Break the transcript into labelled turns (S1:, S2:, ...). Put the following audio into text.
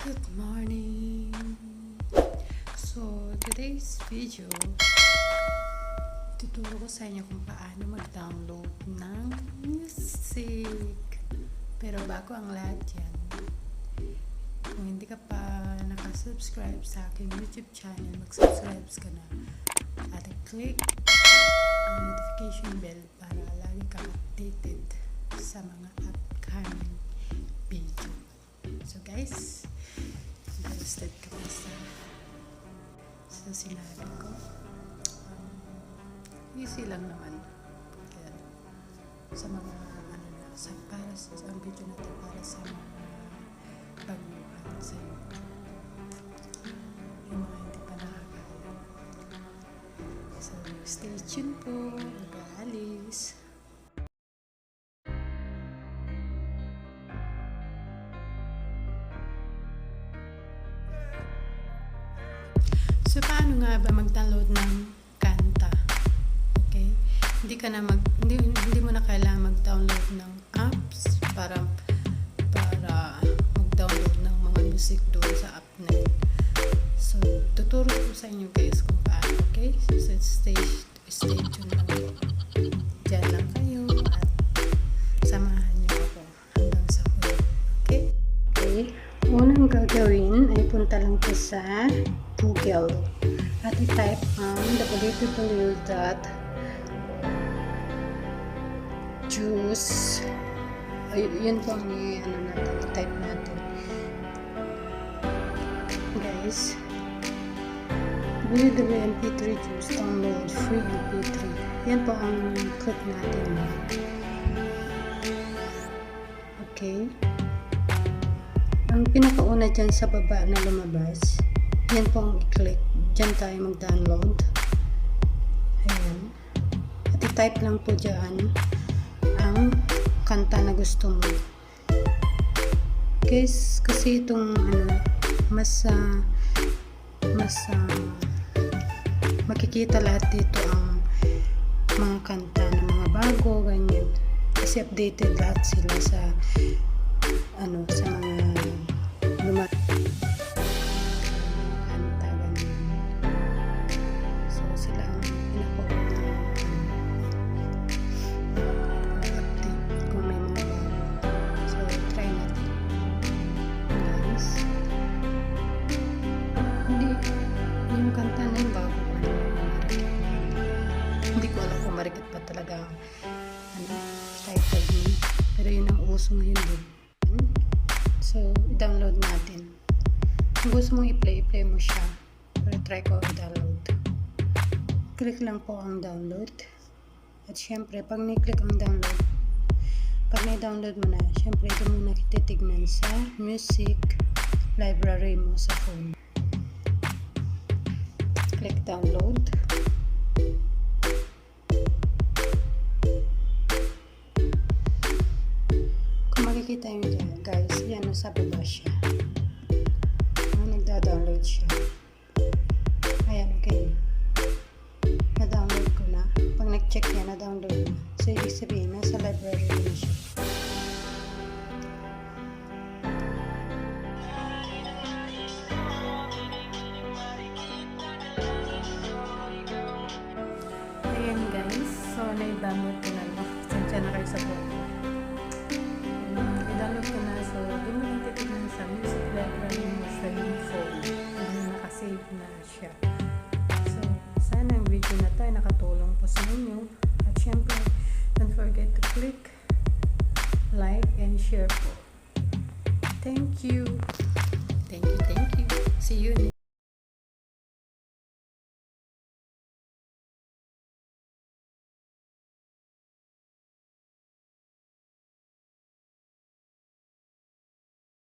S1: Good morning. So, today's video, tuturo ko sa inyo kung paano mag-download ng music. Pero bago ang lahat yan, kung hindi ka pa nakasubscribe sa aking YouTube channel, mag-subscribe ka na at click ang notification bell para lagi kang updated sa mga upcoming video. So guys, interested ka pa sa sinabi ko. Easy lang naman. Kaya, sa mga para sa ang video natin para sa mga baguhan sa YouTube. Yung mga hindi pa nakakaalam. So, stay tuned po. Mag-aalis. So, paano nga ba mag-download ng kanta? Okay? Hindi mo na kailangan mag-download ng apps para mag-download ng mga music doon sa app na yun. So, tuturo ko sa inyo guys kung paano, okay? So, stay tuned lang po. Diyan lang kayo at samahan niyo ako hanggang sa huli. Okay? Okay. Unang gagawin ay punta lang po sa Google at i-type ang www.juice. Yun po ang i-type natin. Guys, www.mp3 juice download free mp3. Yan po ang click natin. Okay. Ang pinakauna dyan sa baba na lumabas, yan po ang i-click. Dyan tayo mag-download. Ayan. At i-type lang po dyan ang kanta na gusto mo. Guys, kasi itong mas makikita lahat dito ang mga kanta ng mga bago, ganyan. Kasi updated lahat sila sa sa mga kanta, ganyan. So, sila ang update kung may mga bago. So, try natin. Guys. Hindi, yung kanta na yung bago ko. Hindi ko alam kung marikat pa talaga title yun. Pero yun ang uso ngayon din. So, i-download natin. Kung gusto mong i-play mo siya. Pero try ko i-download. Click lang po ang download. At syempre, pag ni-click ang download, pag na-download mo na, syempre, ito mo nakititignan sa music library mo sa phone. Click download. Kung makikita nyo dyan, guys, yan, nasa baba siya. Nagda-download siya. Ayan, okay. Na-download ko na. Pag nag-check yan, na-download na. So, ibig sabihin, nasa library na siya. Ayan, guys. So, na-download ko na. Sensya na kayo sa phone. I-download ko na. So, doon mo lang titignan sa music library mo sa yung phone. Nakasave na siya. So, sana ang video na to ay nakatulong po sa inyo. At syempre, don't forget to click like and share po. Thank you. Thank you. See you next